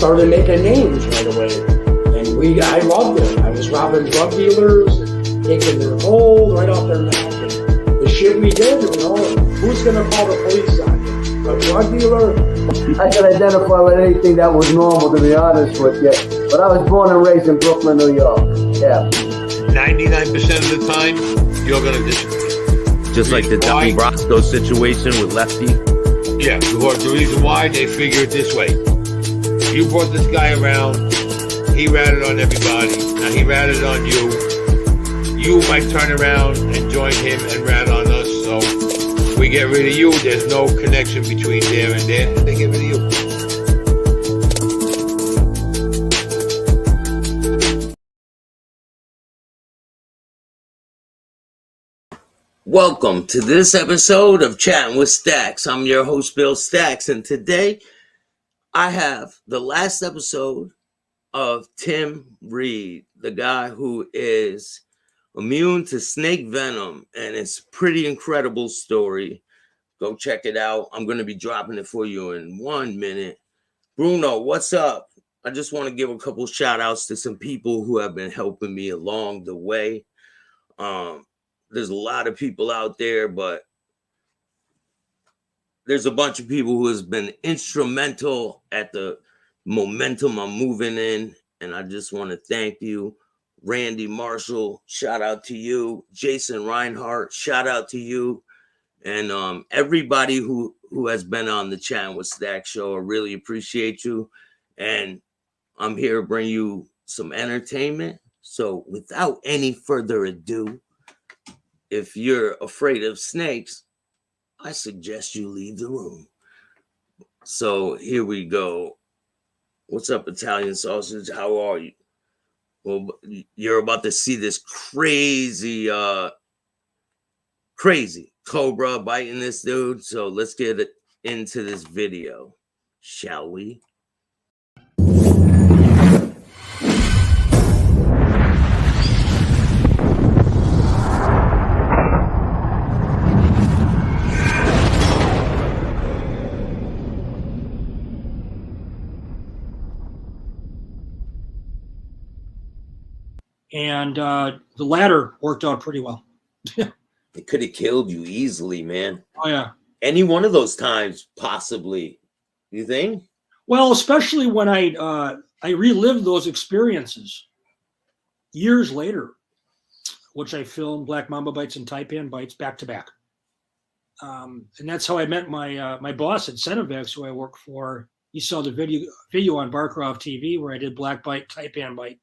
started making names right away. And I loved it. I was robbing drug dealers and taking their gold right off their neck. And the shit we did, who's going to call the police on you? A drug dealer? I can identify with anything that was normal, to be honest with you. But I was born and raised in Brooklyn, New York. Yeah. 99% of the time, you're going to disagree. Just like the Donnie Brasco situation with Lefty. Yeah, the reason why, they figure it this way. You brought this guy around, he ratted on everybody, now he ratted on you. You might turn around and join him and rat on us, so we get rid of you, there's no connection between there and there, and they get rid of you. Welcome to this episode of Chatting with Staxx. I'm your host, Bill Staxx, and today I have the last episode of Tim Reed, the guy who is immune to snake venom, and it's a pretty incredible story. Go check it out. I'm going to be dropping it for you in 1 minute. Bruno, what's up? I just want to give a couple shout outs to some people who have been helping me along the way. There's a lot of people out there, but there's a bunch of people who has been instrumental at the momentum I'm moving in, and I just want to thank you. Randy Marshall, shout out to you. Jason Reinhardt, shout out to you. And everybody who has been on the Chatting with Staxx show, I really appreciate you. And I'm here to bring you some entertainment. So without any further ado, if you're afraid of snakes, I suggest you leave the room. So here we go. What's up, Italian sausage? How are you? Well, you're about to see this crazy cobra biting this dude. So let's get into this video, shall we? And the latter worked out pretty well. It could have killed you easily, man. Oh, yeah. Any one of those times, possibly. You think? Well, especially when I relived those experiences years later, which I filmed Black Mamba bites and Taipan bites back to back. And that's how I met my boss at Cenovex, who I work for. He saw the video on Barcroft TV where I did Black Bite, Taipan bite.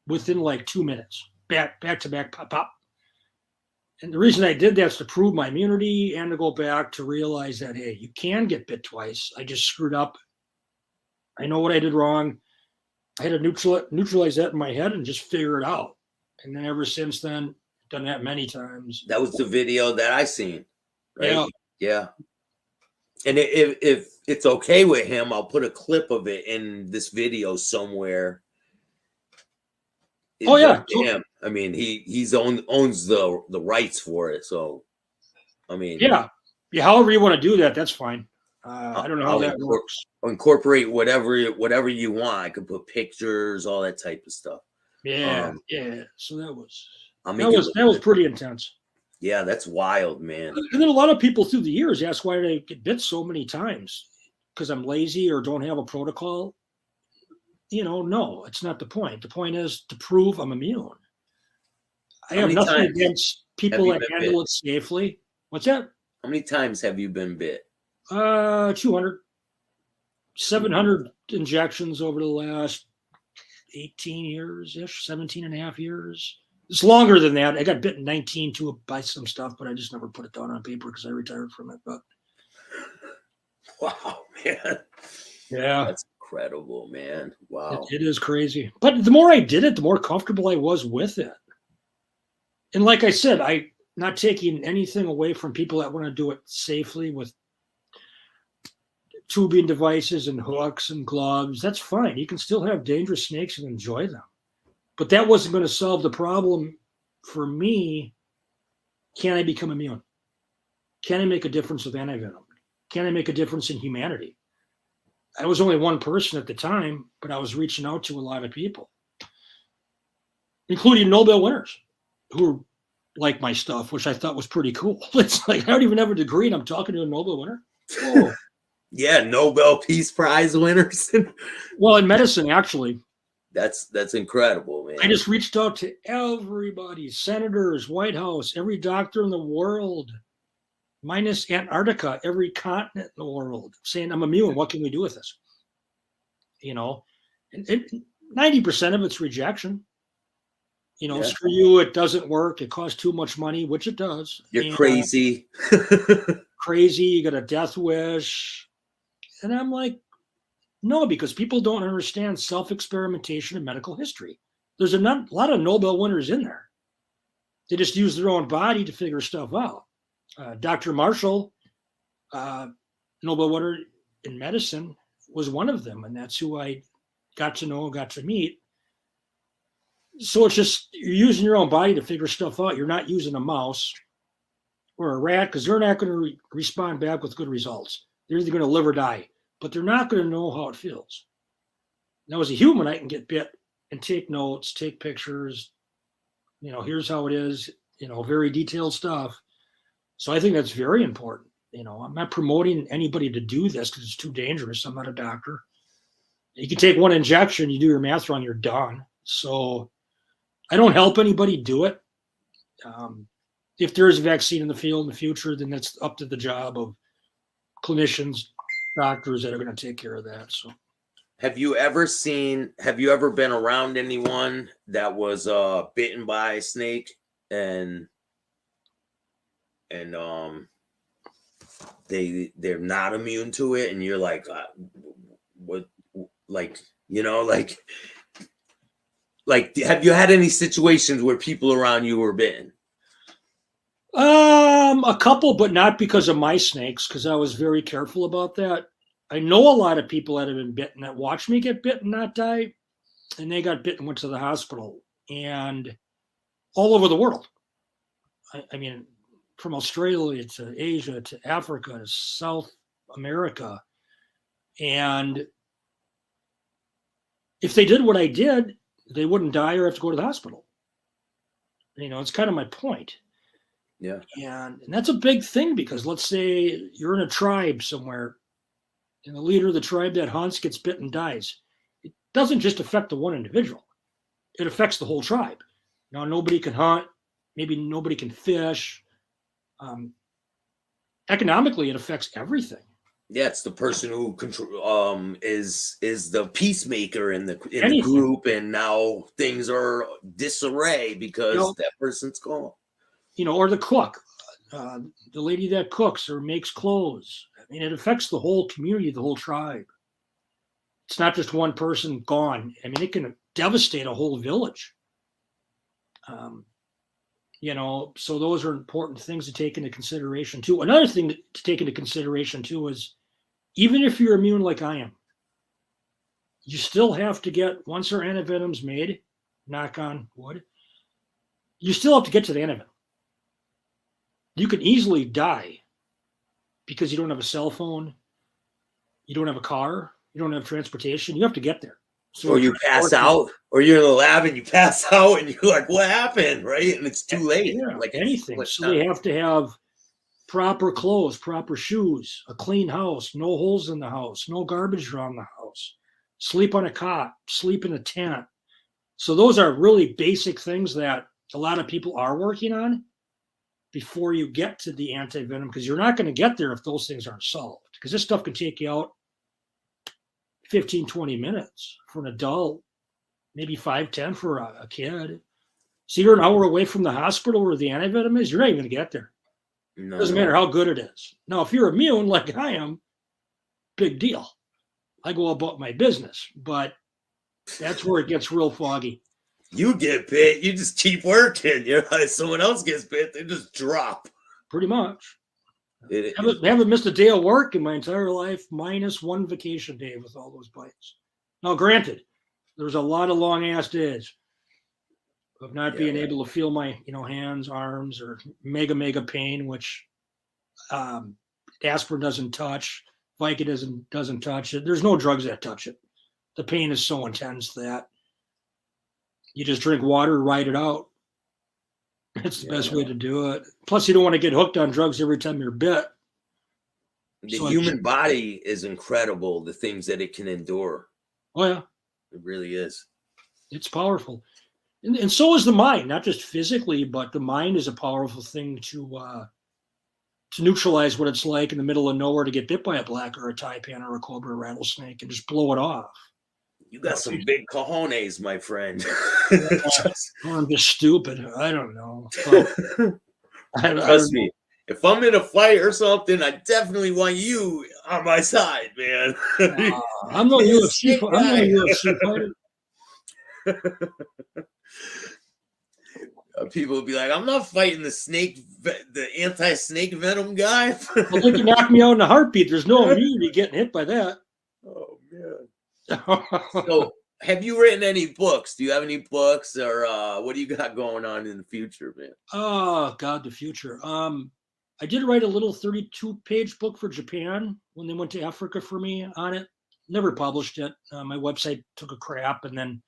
Within like 2 minutes, back to back, pop. And the reason I did that is to prove my immunity and to go back to realize that, hey, you can get bit twice. I just screwed up. I know what I did wrong. I had to neutralize that in my head and just figure it out. And then ever since then, done that many times. That was the video that I seen, right? Yeah. And if it's okay with him, I'll put a clip of it in this video somewhere. Oh yeah, him. I mean, he's owns the rights for it. So, I mean, yeah. However you want to do that, that's fine. I don't know how that works. Incorporate whatever you want. I could put pictures, all that type of stuff. Yeah, yeah. So that was pretty intense. Yeah, that's wild, man. And then a lot of people through the years ask why did I get bit so many times? Because I'm lazy or don't have a protocol. No, it's not the point. The point is to prove I'm immune. I have nothing against people that handle it safely. What's that? How many times have you been bit? 200. 700 injections over the last 18 years-ish, 17 and a half years. It's longer than that. I got bitten 19 by some stuff, but I just never put it down on paper because I retired from it. But wow, man. Yeah. That's incredible, man. Wow. It is crazy. But the more I did it, the more comfortable I was with it. And like I said, I'm not taking anything away from people that want to do it safely with tubing devices and hooks and gloves. That's fine. You can still have dangerous snakes and enjoy them. But that wasn't going to solve the problem for me. Can I become immune? Can I make a difference with antivenom? Can I make a difference in humanity? I was only one person at the time, but I was reaching out to a lot of people, including Nobel winners who like my stuff, which I thought was pretty cool. It's like, I don't even have a degree and I'm talking to a Nobel winner. Whoa. Yeah, Nobel Peace Prize winners. Well, in medicine, actually. That's incredible, man. I just reached out to everybody, senators, White House, every doctor in the world, minus Antarctica, every continent in the world, saying, I'm immune. What can we do with this? You know, and 90% of it's rejection. You know, screw you, it doesn't work. It costs too much money, which it does. You're crazy. Crazy, you got a death wish. And I'm like, no, because people don't understand self-experimentation in medical history. There's a lot of Nobel winners in there. They just use their own body to figure stuff out. Dr. Marshall, Nobel winner in medicine, was one of them. And that's who I got to know, got to meet. So it's just, you're using your own body to figure stuff out. You're not using a mouse or a rat, because they're not going to respond back with good results. They're either going to live or die, but they're not going to know how it feels. Now, as a human, I can get bit and take notes, take pictures. You know, here's how it is, you know, very detailed stuff. So I think that's very important. You know, I'm not promoting anybody to do this because it's too dangerous. I'm not a doctor. You can take one injection, you do your math wrong, you're done. So I don't help anybody do it. If there is a vaccine in the field in the future, then that's up to the job of clinicians, doctors that are going to take care of that. So, have you ever been around anyone that was bitten by a snake and they're not immune to it, and you're like, what, like, you know, like, have you had any situations where people around you were bitten? A couple, but not because of my snakes, because I was very careful about that. I know a lot of people that have been bitten that watched me get bitten, not die, and they got bitten, went to the hospital, and all over the world. I mean, from Australia to Asia to Africa to South America. And if they did what I did, they wouldn't die or have to go to the hospital. You know, it's kind of my point. Yeah. And that's a big thing, because let's say you're in a tribe somewhere and the leader of the tribe that hunts gets bitten and dies. It doesn't just affect the one individual. It affects the whole tribe. Now, nobody can hunt. Maybe nobody can fish. Economically, it affects everything. Yeah, it's the person who is the peacemaker in the group, and now things are disarray because that person's gone. You know, or the cook, the lady that cooks or makes clothes. I mean, it affects the whole community, the whole tribe. It's not just one person gone. I mean, it can devastate a whole village. You know, so those are important things to take into consideration too. Another thing to take into consideration too is, even if you're immune like I am, you still have to get, once our antivenom's made, knock on wood, you still have to get to the antivenom. You can easily die because you don't have a cell phone, you don't have a car, you don't have transportation. You have to get there. So or you pass out, or you're in the lab and you pass out and you're like, what happened? Right? And it's too late. Yeah, like anything. So they have to have proper clothes, proper shoes, a clean house, no holes in the house, no garbage around the house, sleep on a cot, sleep in a tent. So those are really basic things that a lot of people are working on before you get to the anti-venom, because you're not going to get there if those things aren't solved, because this stuff can take you out 15, 20 minutes for an adult, maybe 5-10 for a kid. So you're an hour away from the hospital where the anti-venom is, you're not even going to get there. No. Doesn't matter how good it is. Now, if you're immune like I am, big deal. I go about my business, but that's where it gets real foggy. You get bit, you just keep working. You know, if someone else gets bit, they just drop. Pretty much. Haven't missed a day of work in my entire life, minus one vacation day with all those bites. Now, granted, there's a lot of long-ass days of not being able to feel my, hands, arms, or mega pain, which aspirin doesn't touch, Vicodin doesn't touch it. There's no drugs that touch it. The pain is so intense that you just drink water, ride it out. It's the best way to do it. Plus, you don't want to get hooked on drugs every time you're bit. The human body is incredible, the things that it can endure. Oh, yeah. It really is. It's powerful. And so is the mind, not just physically, but the mind is a powerful thing to neutralize what it's like in the middle of nowhere to get bit by a black or a taipan or a cobra or a rattlesnake and just blow it off. You got some big cojones, my friend. I'm just stupid. I don't know. Trust me. If I'm in a fight or something, I definitely want you on my side, man. I'm no UFC fighter. People will be like, I'm not fighting the anti-snake venom guy. Well, they can knock me out in a heartbeat. There's no immunity getting hit by that. Oh, man. So, have you written any books? Do you have any books, or what do you got going on in the future, man? Oh, God, the future. I did write a little 32-page book for Japan when they went to Africa for me on it. Never published it. My website took a crap, and then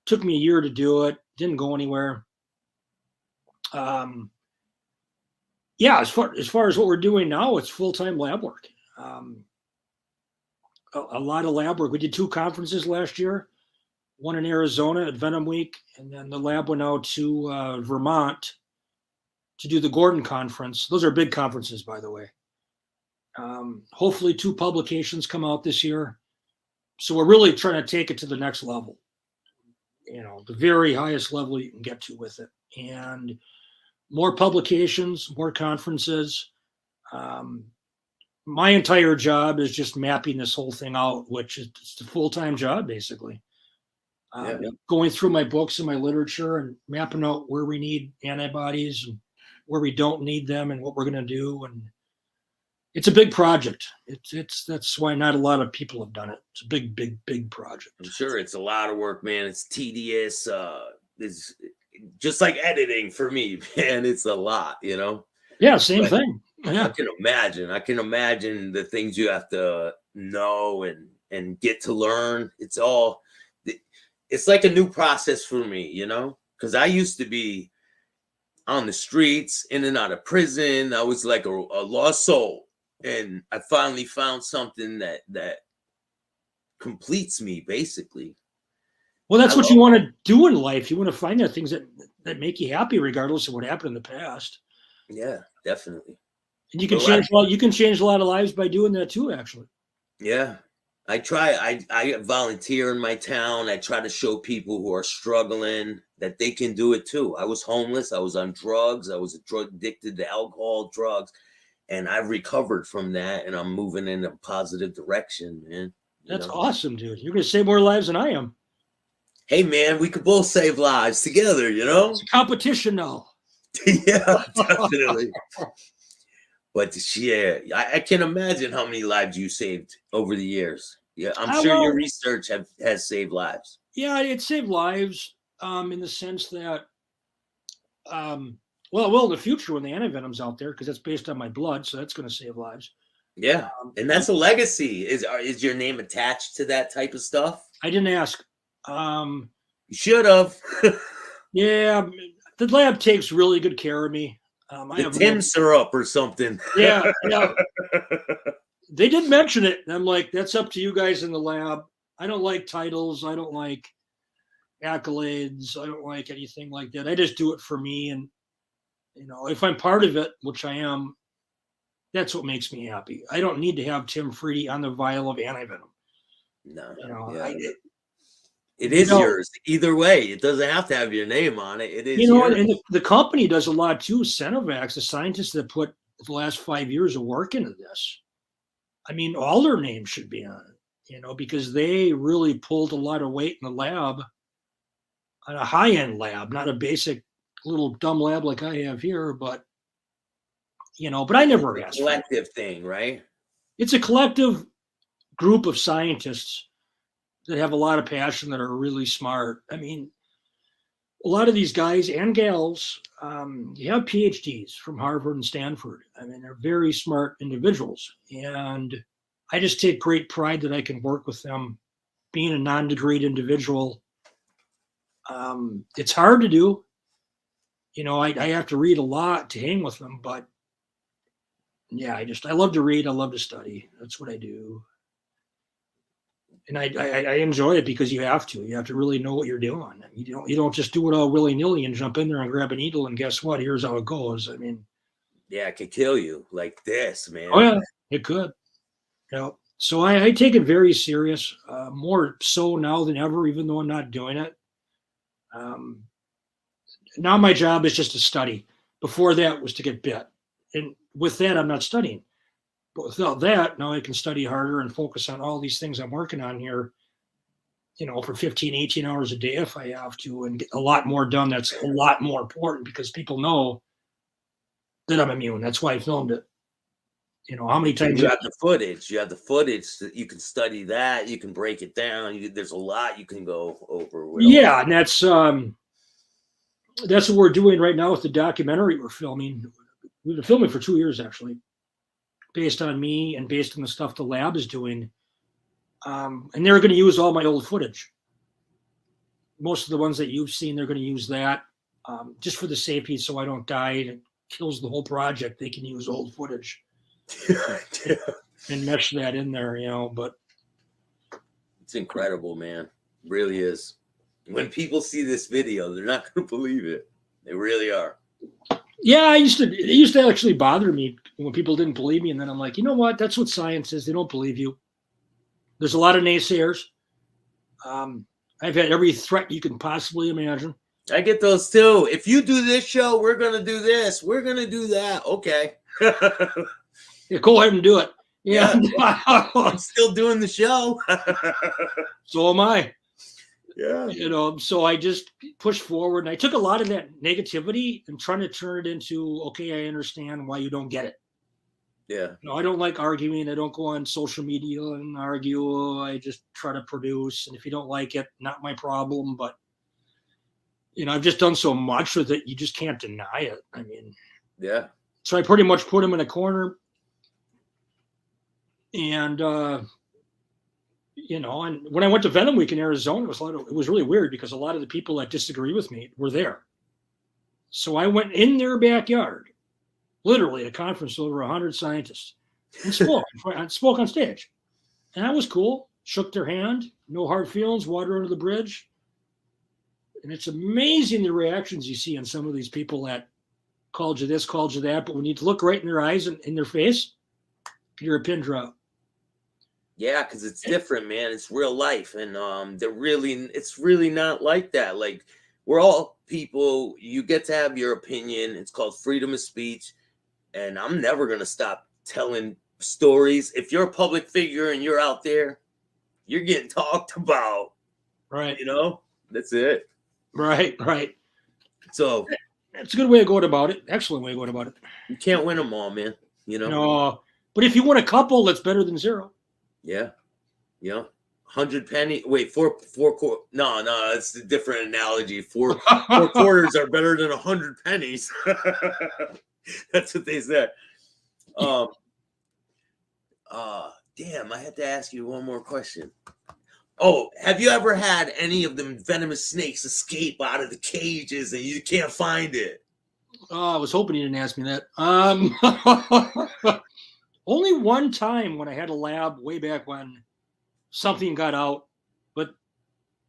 took me a year to do it. Didn't go anywhere. Yeah, as far as what we're doing now, it's full-time lab work. A lot of lab work. We did 2 conferences last year, one in Arizona at Venom Week, and then the lab went out to Vermont to do the Gordon Conference. Those are big conferences, by the way. Hopefully 2 publications come out this year. So we're really trying to take it to the next level, the very highest level you can get to with it. And more publications, more conferences. My entire job is just mapping this whole thing out, which is a full-time job, basically. Going through my books and my literature and mapping out where we need antibodies and where we don't need them and what we're going to do. And it's a big project. That's why not a lot of people have done it. It's a big, big, big project. I'm sure it's a lot of work, man. It's tedious. It's just like editing for me, man. It's a lot, Yeah, same thing. Yeah. I can imagine the things you have to know and get to learn. It's like a new process for me, because I used to be on the streets, in and out of prison. I was like a lost soul. And I finally found something that completes me, basically. Well, that's what you want to do in life. You want to find out things that make you happy, regardless of what happened in the past. Yeah, definitely. And you can change a lot of lives by doing that too, actually. Yeah. I try. I volunteer in my town. I try to show people who are struggling that they can do it too. I was homeless. I was on drugs. I was addicted to alcohol, drugs, and I've recovered from that. And I'm moving in a positive direction, man. That's awesome, dude. You're going to save more lives than I am. Hey, man, we could both save lives together, It's a competition now. Yeah, definitely. But yeah, I can imagine how many lives you saved over the years. Yeah, I'm sure your research has saved lives. Yeah, it saved lives in the sense that, well, in the future when the antivenom's out there, because that's based on my blood, so that's going to save lives. Yeah, and that's a legacy. Is your name attached to that type of stuff? I didn't ask. You should have. Yeah, the lab takes really good care of me. I have Tim syrup or something. Yeah. They did mention it, and I'm like, that's up to you guys in the lab. I don't like titles. I don't like accolades. I don't like anything like that. I just do it for me, and if I'm part of it, which I am, that's what makes me happy. I don't need to have Tim Friede on the vial of antivenom. No, it is yours either way. It doesn't have to have your name on it. It is yours. And the company does a lot too. Cenovax, the scientists that put the last 5 years of work into this, I mean, all their names should be on it, because they really pulled a lot of weight in the lab, on a high-end lab, not a basic little dumb lab like I have here, but but I never asked. It's a collective thing, right? It's a collective group of scientists that have a lot of passion, that are really smart. I mean, a lot of these guys and gals, you have PhDs from Harvard and Stanford. I mean, they're very smart individuals. And I just take great pride that I can work with them. Being a non-degreed individual, it's hard to do. You know, I have to read a lot to hang with them, but yeah, I love to read. I love to study. That's what I do. And I enjoy it because you have to. You have to really know what you're doing. You don't just do it all willy-nilly and jump in there and grab a needle and guess what? Here's how it goes. I mean, Yeah, it could kill you like this, man. oh yeah, it could. Yeah. So I take it very serious, more so now than ever, even though I'm not doing it. Now my job is just to study. Before that was to get bit. And with that, I'm not studying. But without that, now I can study harder and focus on all these things I'm working on here, you know, for 15, 18 hours a day if I have to, and get a lot more done. That's a lot more important because people know that I'm immune. That's why I filmed it. You know, how many times you have the footage. You have the footage that you can study that. You can break it down. There's a lot you can go over. Yeah, and that's what we're doing right now with the documentary we're filming. We've been filming for 2 years, actually, based on me and based on the stuff the lab is doing. And they're going to use all my old footage. Most of the ones that you've seen, they're going to use that just for the safety so I don't die and it kills the whole project. They can use old footage and mesh that in there, you know, but it's incredible, man. It really is. When people see this video, they're not going to believe it. They really are. Yeah, it used to actually bother me when people didn't believe me. And then I'm like, you know what? That's what science is. They don't believe you. There's a lot of naysayers. I've had every threat you can possibly imagine. I get those too. If you do this show, we're going to do this. We're going to do that. Okay. Yeah, go ahead and do it. Yeah. I'm still doing the show. So am I. Yeah. You know, so I just pushed forward and I took a lot of that negativity and trying to turn it into, okay, I understand why you don't get it. Yeah. You know, I don't like arguing. I don't go on social media and argue. I just try to produce. And if you don't like it, not my problem. But, you know, I've just done so much with it. You just can't deny it. I mean, yeah. So I pretty much put him in a corner. And, you know, and when I went to Venom Week in Arizona, it was really weird because a lot of the people that disagree with me were there. So I went in their backyard, literally a conference with over 100 scientists, and spoke on stage. And that was cool. Shook their hand, no hard feelings, water under the bridge. And it's amazing the reactions you see on some of these people that called you this, called you that. But when you look right in their eyes and in their face, you're a pin drop. Yeah, because it's different, man. It's real life. And it's really not like that. Like, we're all people. You get to have your opinion. It's called freedom of speech. And I'm never going to stop telling stories. If you're a public figure and you're out there, you're getting talked about. Right. You know, that's it. Right. So that's a good way of going about it. Excellent way of going about it. You can't win them all, man. You know? No, but if you win a couple, that's better than zero. Yeah. You know, 100 penny. Wait, four. No, it's a different analogy. Four quarters are better than 100 pennies. That's what they said. Damn, I had to ask you one more question. Oh, have you ever had any of them venomous snakes escape out of the cages and you can't find it? Oh, I was hoping you didn't ask me that. Only one time when I had a lab way back when something got out, but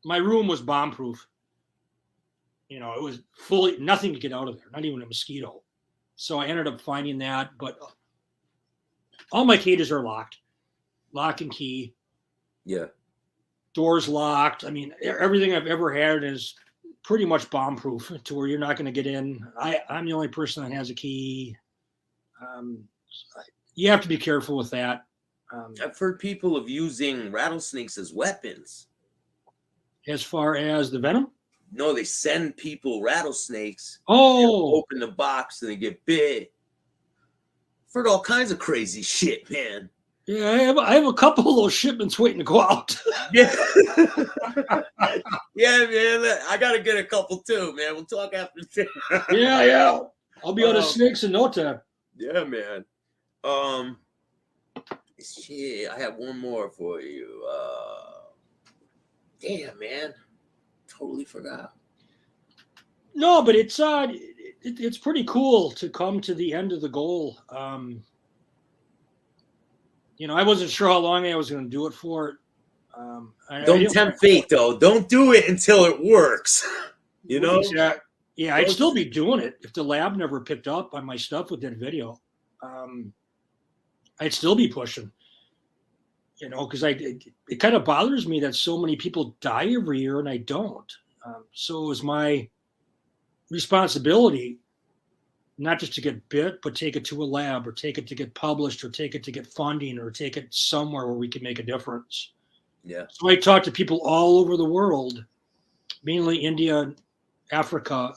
my room was bomb-proof. You know, it was fully, nothing could get out of there, not even a mosquito. So I ended up finding that, but all my cages are locked. Lock and key. Yeah. Doors locked. I mean, everything I've ever had is pretty much bomb-proof to where you're not going to get in. I'm the only person that has a key. You have to be careful with that. I've heard people of using rattlesnakes as weapons. As far as the venom? No, they send people rattlesnakes. Oh. Open the box and they get bit. I've heard all kinds of crazy shit, man. Yeah, I have a couple of those shipments waiting to go out. Yeah. Yeah, man. I got to get a couple too, man. We'll talk after. Yeah. I'll be out of snakes in no time. Yeah, man. Shit, I have one more for you. Damn, man. Totally forgot. No, but it's pretty cool to come to the end of the goal. I wasn't sure how long I was going to do it for. Don't tempt fate, though. Don't do it until it works. You know? Exactly. Yeah, I'd still be doing it if the lab never picked up on my stuff with that video. I'd still be pushing. Because it kind of bothers me that so many people die every year and I don't. So it was my responsibility not just to get bit, but take it to a lab or take it to get published or take it to get funding or take it somewhere where we can make a difference. Yeah. So I talk to people all over the world, mainly India, Africa,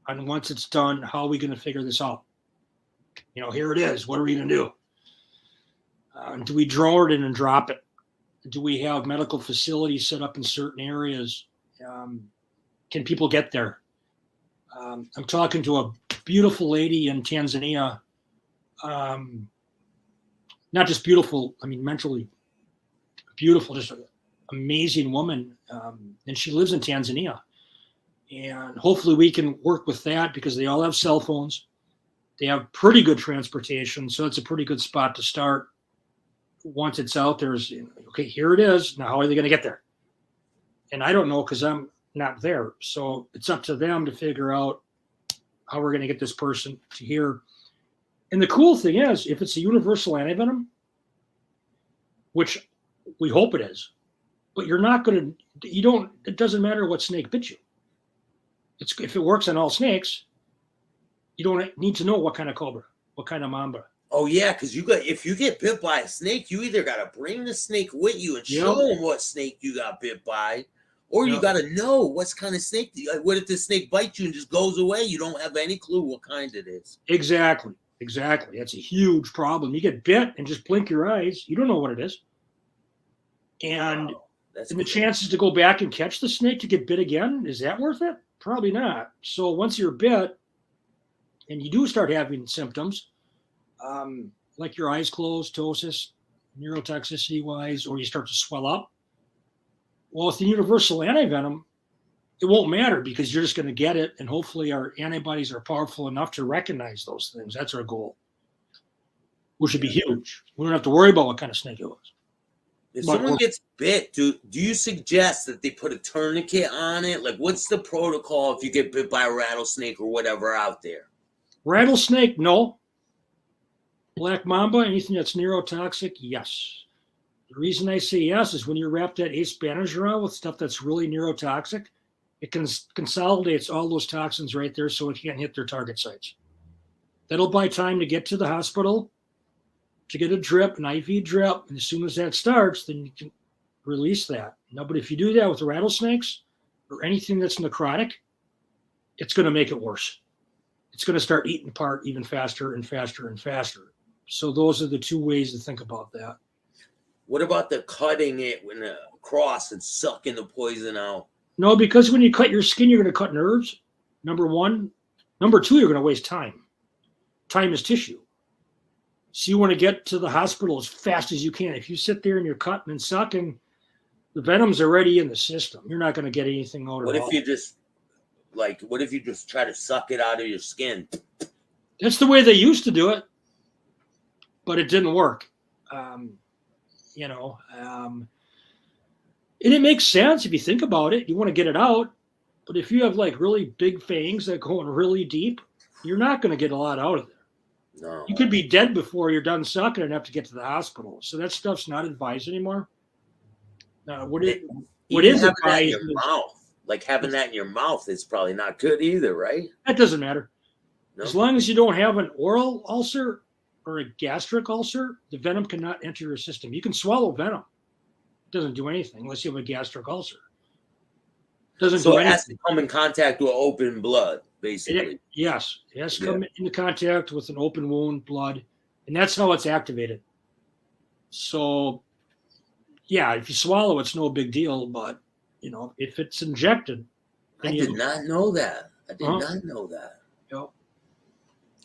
and once it's done, how are we going to figure this out? Here it is. What are we going to do? Do we drone it in and drop it? Do we have medical facilities set up in certain areas? Can people get there? I'm talking to a beautiful lady in Tanzania. Not just beautiful, I mean, mentally beautiful, just an amazing woman. And she lives in Tanzania. And hopefully we can work with that because they all have cell phones. They have pretty good transportation. So it's a pretty good spot to start. Once it's out there, okay, here it is. Now, how are they going to get there? And I don't know because I'm not there. So it's up to them to figure out how we're going to get this person to here. And the cool thing is, if it's a universal antivenom, which we hope it is, but it doesn't matter what snake bit you. If it works on all snakes, you don't need to know what kind of cobra, what kind of mamba. Oh yeah, because if you get bit by a snake, you either got to bring the snake with you and show them what snake you got bit by, or you got to know what kind of snake. What if the snake bites you and just goes away? You don't have any clue what kind it is. Exactly. That's a huge problem. You get bit and just blink your eyes. You don't know what it is. And, the chances to go back and catch the snake to get bit again, is that worth it? Probably not. So once you're bit and you do start having symptoms, like your eyes closed, ptosis, neurotoxicity wise, or you start to swell up. Well, with the universal antivenom, it won't matter because you're just going to get it. And hopefully our antibodies are powerful enough to recognize those things. That's our goal, which would be huge. We don't have to worry about what kind of snake it was. If someone gets bit, do you suggest that they put a tourniquet on it? Like, what's the protocol if you get bit by a rattlesnake or whatever out there? Rattlesnake, no. Black mamba, anything that's neurotoxic, yes. The reason I say yes is when you wrap that ace bandage around with stuff that's really neurotoxic, it consolidates all those toxins right there so it can't hit their target sites. That'll buy time to get to the hospital, to get a drip, an IV drip, and as soon as that starts, then you can release that. No, but if you do that with rattlesnakes or anything that's necrotic, it's going to make it worse. It's going to start eating apart even faster and faster and faster. So those are the two ways to think about that. What about the cutting it with a cross and sucking the poison out? No, because when you cut your skin, you're going to cut nerves, number one. Number two, you're going to waste time. Time is tissue. So you want to get to the hospital as fast as you can. If you sit there and you're cutting and sucking, the venom's already in the system. You're not going to get anything out of it. What if you just try to suck it out of your skin? That's the way they used to do it, but it didn't work. And it makes sense if you think about it. You want to get it out, but if you have like really big fangs that go in really deep, you're not going to get a lot out of there. No. You could be dead before you're done sucking and have to get to the hospital. So that stuff's not advised anymore. What is advised? In your mouth, like having that in your mouth is probably not good either, right? That doesn't matter. No. As long as you don't have an oral ulcer or a gastric ulcer, the venom cannot enter your system. You can swallow venom. It doesn't do anything unless you have a gastric ulcer. So it has to come in contact with open blood, basically. Yes. It has to come into contact with an open wound, blood, and that's how it's activated. So, yeah, if you swallow, it's no big deal, but, if it's injected. I did not know that. Yep.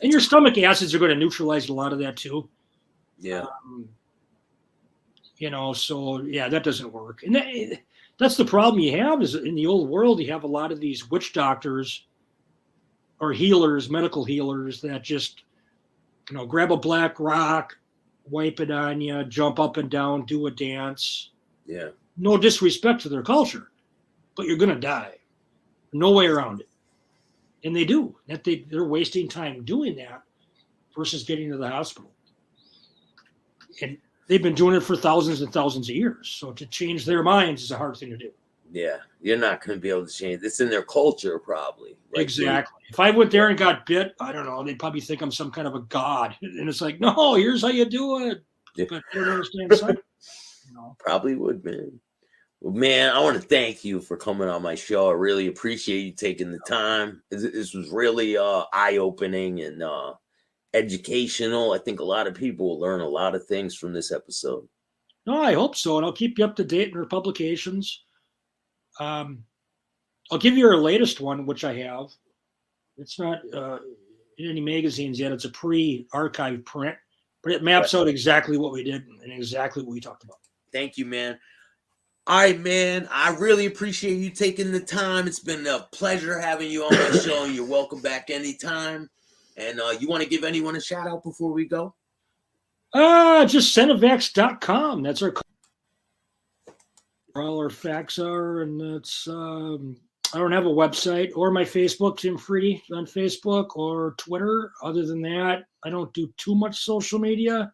And your stomach acids are going to neutralize a lot of that too. Yeah. So yeah, that doesn't work. And that's the problem you have is in the old world, you have a lot of these witch doctors or healers, medical healers that just, grab a black rock, wipe it on you, jump up and down, do a dance. Yeah. No disrespect to their culture, but you're going to die. No way around it. And they do. They're wasting time doing that versus getting to the hospital. And they've been doing it for thousands and thousands of years. So to change their minds is a hard thing to do. Yeah. You're not going to be able to change. It's in their culture, probably. Right? Exactly. If I went there and got bit, I don't know, they'd probably think I'm some kind of a god. And it's like, no, here's how you do it. Yeah. But they don't understand science. Probably would, man. Well, man, I want to thank you for coming on my show. I really appreciate you taking the time. This was really eye-opening and educational. I think a lot of people will learn a lot of things from this episode. No, I hope so. And I'll keep you up to date in our publications. I'll give you our latest one, which I have. It's not in any magazines yet. It's a pre-archived print, but it maps out exactly what we did and exactly what we talked about. Thank you, man. All right, man. I really appreciate you taking the time. It's been a pleasure having you on my show. You're welcome back anytime. And you want to give anyone a shout out before we go? Just Cenovax.com. That's our all our facts are, and it's I don't have a website or my Facebook, Tim Friede on Facebook or Twitter. Other than that, I don't do too much social media.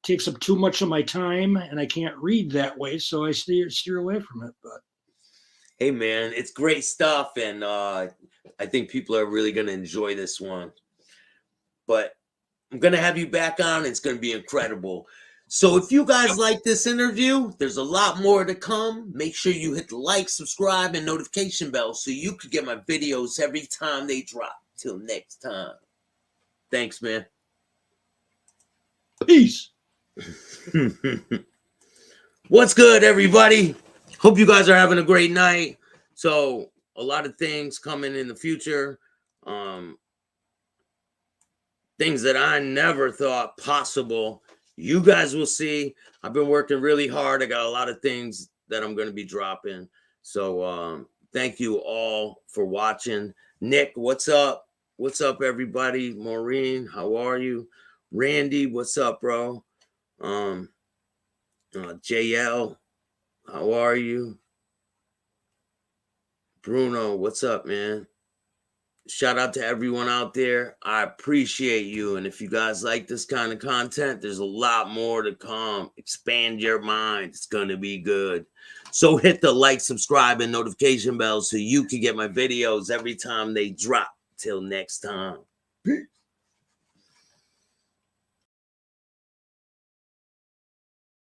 It takes up too much of my time, and I can't read that way, so I steer away from it. But hey, man, it's great stuff, and I think people are really going to enjoy this one. But I'm going to have you back on. It's going to be incredible. So if you guys like this interview, there's a lot more to come. Make sure you hit the like, subscribe, and notification bell so you can get my videos every time they drop. Till next time. Thanks, man. peace. What's good, everybody? Hope you guys are having a great night. So a lot of things coming in the future. Things that I never thought possible. You guys will see. I've been working really hard. I got a lot of things that I'm going to be dropping. So thank you all for watching. Nick, what's up? What's up, everybody? Maureen, how are you? Randy, what's up, bro? JL, how are you? Bruno, what's up, man? Shout out to everyone out there. I appreciate you. And if you guys like this kind of content, there's a lot more to come. Expand your mind. It's going to be good. So hit the like, subscribe, and notification bell so you can get my videos every time they drop. Till next time. Peace.